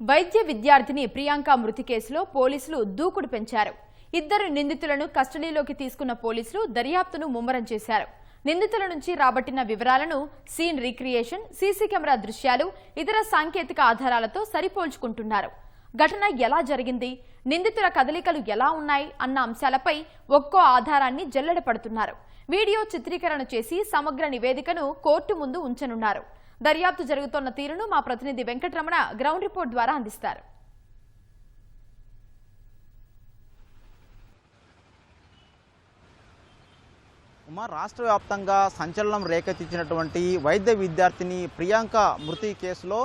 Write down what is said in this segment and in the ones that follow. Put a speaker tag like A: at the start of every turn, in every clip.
A: వైద్య విద్యార్థిని ప్రియాంక మృతి కేసులో పోలీసులు దూకుడు పెంచారు. ఇద్దరు నిందితులను కస్టడీలోకి తీసుకున్న పోలీసులు దర్యాప్తును ముమ్మరం చేశారు. నిందితుల నుంచి రాబట్టిన వివరాలను సీన్ రీక్రియేషన్, సీసీ కెమెరా దృశ్యాలు, ఇతర సాంకేతిక ఆధారాలతో సరిపోల్చుకుంటున్నారు. ఘటన ఎలా జరిగింది, నిందితుల కదలికలు ఎలా ఉన్నాయి అన్న అంశాలపై ఒక్కో ఆధారాన్ని జల్లెడపడుతున్నారు. వీడియో చిత్రీకరణ చేసి సమగ్ర నివేదికను కోర్టు ముందు ఉంచనున్నారు. దర్యాప్తు జరుగుతున్న తీరును మా ప్రతినిధి వెంకటరమణ గ్రౌండ్ రిపోర్ట్ ద్వారా అందిస్తారు.
B: రాష్ట్ర వ్యాప్తంగా సంచలనం రేకెత్తించినటువంటి వైద్య విద్యార్థిని ప్రియాంక మృతి కేసులో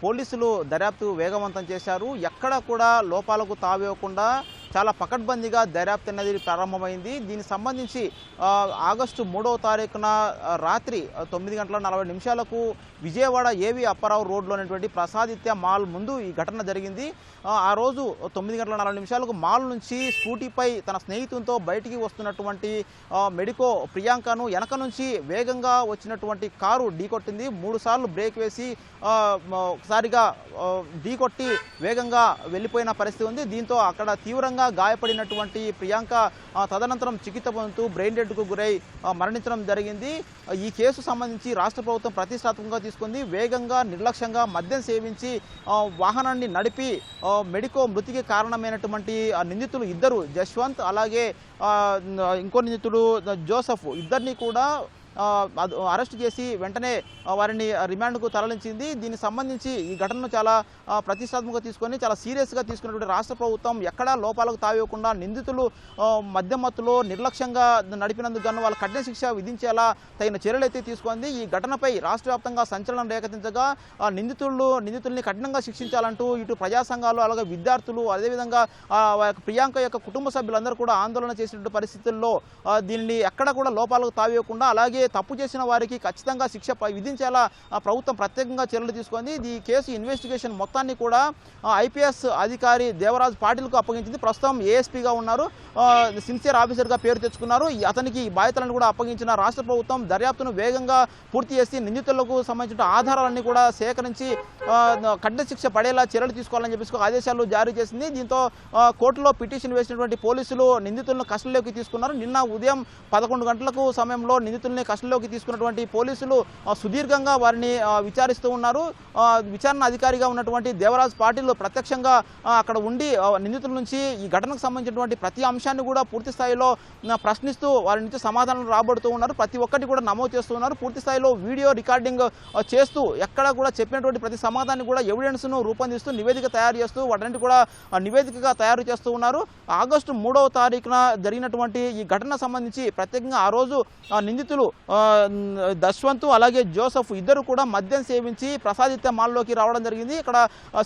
B: పోలీసులు దర్యాప్తు వేగవంతం చేశారు. ఎక్కడ కూడా లోపాలకు తావివ్వకుండా చాలా పకడ్బందీగా దర్యాప్తు అనేది ప్రారంభమైంది. దీనికి సంబంధించి ఆగస్టు 3వ తారీఖున రాత్రి 9:40 విజయవాడ ఏవి అప్పారావు రోడ్లో ఉన్నటువంటి ప్రసాదిత్య మాల్ ముందు ఈ ఘటన జరిగింది. ఆ రోజు 9:40 మాల్ నుంచి స్కూటీపై తన స్నేహితులతో బయటికి వస్తున్నటువంటి మెడికో ప్రియాంకను వెనక నుంచి వేగంగా వచ్చినటువంటి కారు ఢీకొట్టింది. 3 సార్లు బ్రేక్ వేసి ఒకసారిగా ఢీకొట్టి వేగంగా వెళ్ళిపోయిన పరిస్థితి ఉంది. దీంతో అక్కడ తీవ్రంగా గాయపడినటువంటి ప్రియాంక తదనంతరం చికిత్స పొందుతూ బ్రెయిన్ డెడ్కు గురై మరణించడం జరిగింది. ఈ కేసు సంబంధించి రాష్ట్ర ప్రభుత్వం ప్రతిష్టాత్మకంగా తీసుకుంది. వేగంగా నిర్లక్ష్యంగా మద్యం సేవించి వాహనాన్ని నడిపి మెడికో మృతికి కారణమైనటువంటి నిందితులు ఇద్దరు, జశ్వంత్ అలాగే ఇంకో నిందితుడు జోసెఫ్, ఇద్దరిని కూడా అరెస్ట్ చేసి వెంటనే వారిని రిమాండ్కు తరలించింది. దీనికి సంబంధించి ఈ ఘటనను చాలా ప్రతిష్టాత్మకంగా తీసుకొని చాలా సీరియస్గా తీసుకున్నటువంటి రాష్ట్ర ప్రభుత్వం ఎక్కడా లోపాలకు తావివ్వకుండా నిందితులు మద్యం మత్తులో నిర్లక్ష్యంగా నడిపినందుకు గాను వాళ్ళ కఠిన శిక్ష విధించేలా తగిన చర్యలు అయితే తీసుకుంది. ఈ ఘటనపై రాష్ట్ర వ్యాప్తంగా సంచలనం రేకెత్తించగా నిందితుల్ని కఠినంగా శిక్షించాలంటూ ఇటు ప్రజా సంఘాలు అలాగే విద్యార్థులు అదేవిధంగా ప్రియాంక యొక్క కుటుంబ సభ్యులందరూ కూడా ఆందోళన చేసినటువంటి పరిస్థితుల్లో దీనిని ఎక్కడ కూడా లోపాలకు తావివ్వకుండా అలాగే తప్పు చేసిన వారికి ఖచ్చితంగా శిక్ష విధించేలా ప్రభుత్వం ప్రత్యేకంగా చర్యలు తీసుకుంది. ఈ కేసు ఇన్వెస్టిగేషన్ మొత్తాన్ని కూడా ఐపీఎస్ అధికారి దేవరాజ్ పాటిల్కు అప్పగించింది. ప్రస్తుతం ఏఎస్పీగా ఉన్నారు, సిన్సియర్ ఆఫీసర్గా పేరు తెచ్చుకున్నారు. అతనికి ఈ బాధ్యతలను కూడా అప్పగించిన రాష్ట్ర ప్రభుత్వం దర్యాప్తును వేగంగా పూర్తి చేసి నిందితులకు సంబంధించిన ఆధారాలన్నీ కూడా సేకరించి కఠిన శిక్ష పడేలా చర్యలు తీసుకోవాలని చెప్పేసి ఆదేశాలు జారీ చేసింది. దీంతో కోర్టులో పిటిషన్ వేసినటువంటి పోలీసులు నిందితులను కస్టడీలోకి తీసుకున్నారు. నిన్న ఉదయం 11 గంటలకు సమయంలో నిందితుల్ని కస్టడీలోకి తీసుకున్నటువంటి పోలీసులు సుదీర్ఘంగా వారిని విచారిస్తూ ఉన్నారు. విచారణ అధికారిగా ఉన్నటువంటి దేవరాజ్ పాటిల్ ప్రత్యక్షంగా అక్కడ ఉండి నిందితుల నుంచి ఈ ఘటనకు సంబంధించినటువంటి ప్రతి అంశాన్ని కూడా పూర్తి స్థాయిలో ప్రశ్నిస్తూ వారి నుంచి సమాధానాలు రాబడుతూ ఉన్నారు. ప్రతి ఒక్కటి కూడా నమోదు చేస్తూ ఉన్నారు. పూర్తి స్థాయిలో వీడియో రికార్డింగ్ చేస్తూ ఎక్కడ కూడా చెప్పినటువంటి ప్రతి సమాధానాన్ని కూడా ఎవిడెన్స్ను రూపొందిస్తూ నివేదిక తయారు చేస్తూ వాటిని కూడా నివేదికగా తయారు చేస్తూ ఉన్నారు. ఆగస్టు 3వ తారీఖున జరిగినటువంటి ఈ ఘటన సంబంధించి ప్రత్యేకంగా ఆ రోజు నిందితులు జశ్వంత్ అలాగే జోసెఫ్ ఇద్దరు కూడా మద్యం సేవించి ప్రసాదిత్య మాల్లోకి రావడం జరిగింది. ఇక్కడ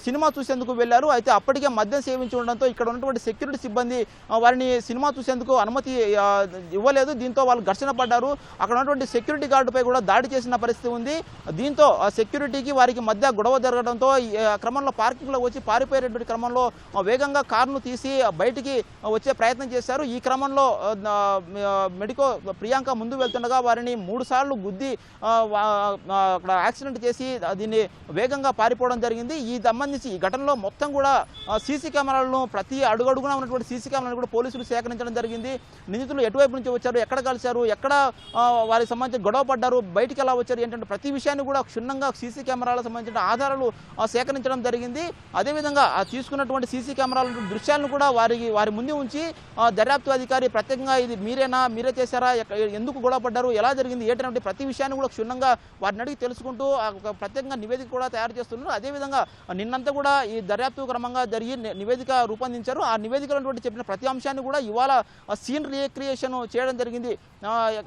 B: సినిమా చూసేందుకు వెళ్లారు. అయితే అప్పటికే మద్యం సేవించి ఉండడంతో ఇక్కడ ఉన్నటువంటి సెక్యూరిటీ సిబ్బంది వారిని సినిమా చూసేందుకు అనుమతి ఇవ్వలేదు. దీంతో వాళ్ళు ఘర్షణ పడ్డారు. అక్కడ ఉన్నటువంటి సెక్యూరిటీ గార్డుపై కూడా దాడి చేసిన పరిస్థితి ఉంది. దీంతో సెక్యూరిటీకి వారికి మధ్య గొడవ జరగడంతో క్రమంలో పార్కింగ్లో వచ్చి పారిపోయేటువంటి క్రమంలో వేగంగా కారును తీసి బయటికి వచ్చే ప్రయత్నం చేశారు. ఈ క్రమంలో మెడికో ప్రియాంక ముందు వెళ్తుండగా వారిని 3 సార్లు గుద్ది అక్కడ యాక్సిడెంట్ చేసి దీన్ని వేగంగా పారిపోవడం జరిగింది. ఈ సంబంధించి ఈ ఘటనలో మొత్తం కూడా సీసీ కెమెరాలను ప్రతి అడుగడుగునా ఉన్నటువంటి సీసీ కెమెరాలను కూడా పోలీసులు సేకరించడం జరిగింది. నిందితులు ఎటువైపు నుంచి వచ్చారు, ఎక్కడ కలిశారు, ఎక్కడ వారికి సంబంధించి గొడవ పడ్డారు, బయటికి ఎలా వచ్చారు ఏంటంటే ప్రతి విషయాన్ని కూడా క్షుణ్ణంగా సీసీ కెమెరాలకు సంబంధించిన ఆధారాలు సేకరించడం జరిగింది. అదేవిధంగా తీసుకున్నటువంటి సీసీ కెమెరాల దృశ్యాలను కూడా వారి ముందు ఉంచి దర్యాప్తు అధికారి ప్రత్యేకంగా ఇది మీరే చేశారా, ఎందుకు గొడవ పడ్డారు, ఎలా జరిగింది ఏంటంటే ప్రతి విషయాన్ని కూడా క్షుణ్ణంగా వారిని అడిగి తెలుసుకుంటూ ప్రత్యేకంగా నివేదిక కూడా తయారు చేస్తున్నారు. అదేవిధంగా నిన్నంతా కూడా ఈ దర్యాప్తు క్రమంగా జరిగి నివేదిక రూపొందించారు. ఆ నివేదికలో చెప్పిన ప్రతి అంశాన్ని కూడా ఇవాళ సీన్ రీక్రియేషన్ చేయడం జరిగింది.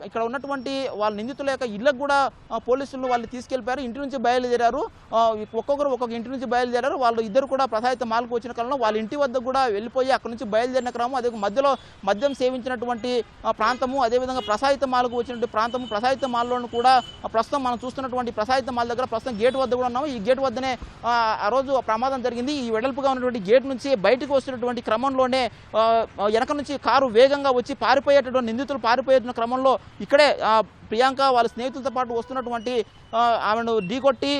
B: ఇక్కడ ఉన్నటువంటి వాళ్ళ నిందితుల యొక్క ఇళ్లకు కూడా పోలీసులు వాళ్ళు తీసుకెళ్లిపోయారు. ఇంటి నుంచి బయలుదేరారు. ఒక్కొక్కరు ఒక్కొక్క ఇంటి నుంచి బయలుదేరారు. వాళ్ళు ఇద్దరు కూడా ప్రసాదిత మాల్కు వచ్చిన కాలంలో వాళ్ళ ఇంటి వద్ద కూడా వెళ్ళిపోయి అక్కడ నుంచి బయలుదేరిన క్రమం, అదే మధ్యలో మద్యం సేవించినటువంటి ప్రాంతము, అదేవిధంగా ప్రసాదిత మాల్కు వచ్చినటువంటి ప్రాంతము, ప్రసాదిత మాల్లోనూ కూడా ప్రస్తుతం మనం చూస్తున్నటువంటి ప్రసాదిత మాల్ దగ్గర ప్రస్తుతం గేట్ వద్ద కూడా ఉన్నాము. ఈ గేట్ వద్దనే ఆ రోజు ప్రమాదం జరిగింది. ఈ వెడల్పుగా ఉన్నటువంటి గేట్ నుంచి బయటకు వస్తున్నటువంటి క్రమంలోనే వెనక నుంచి కారు వేగంగా వచ్చి పారిపోయేటటువంటి నిందితులు పారిపోయేటువంటి క్రమంలో ఇక్కడే ప్రియాంక వాళ్ళ స్నేహితులతో పాటు వస్తున్నటువంటి ఆమెను ఢీకొట్టి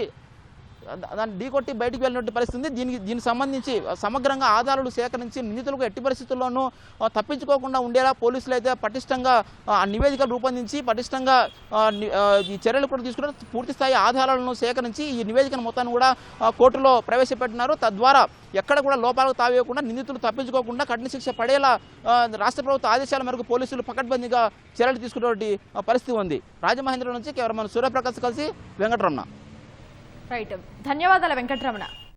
B: దాన్ని ఢీకొట్టి బయటికి వెళ్ళినటువంటి పరిస్థితి ఉంది. దీనికి సంబంధించి సమగ్రంగా ఆధారాలు సేకరించి నిందితులకు ఎట్టి పరిస్థితుల్లోనూ తప్పించుకోకుండా ఉండేలా పోలీసులు అయితే పటిష్టంగా నివేదికలు రూపొందించి పటిష్టంగా ఈ చర్యలు కూడా తీసుకున్నారు. పూర్తి స్థాయి ఆధారాలను సేకరించి ఈ నివేదికను మొత్తాన్ని కూడా కోర్టులో ప్రవేశపెట్టినారు. తద్వారా ఎక్కడ కూడా లోపాలకు తావేయకుండా నిందితులు తప్పించుకోకుండా కఠిన శిక్ష పడేలా రాష్ట్ర ప్రభుత్వ ఆదేశాల మేరకు పోలీసులు పకడ్బందీగా చర్యలు తీసుకునేటువంటి పరిస్థితి ఉంది. రాజమహేంద్ర నుంచి కెమెరామన్ సూర్యప్రకాష్ కలిసి వెంకటరమణ.
A: రైట్, ధన్యవాదాలు వెంకటరమణ.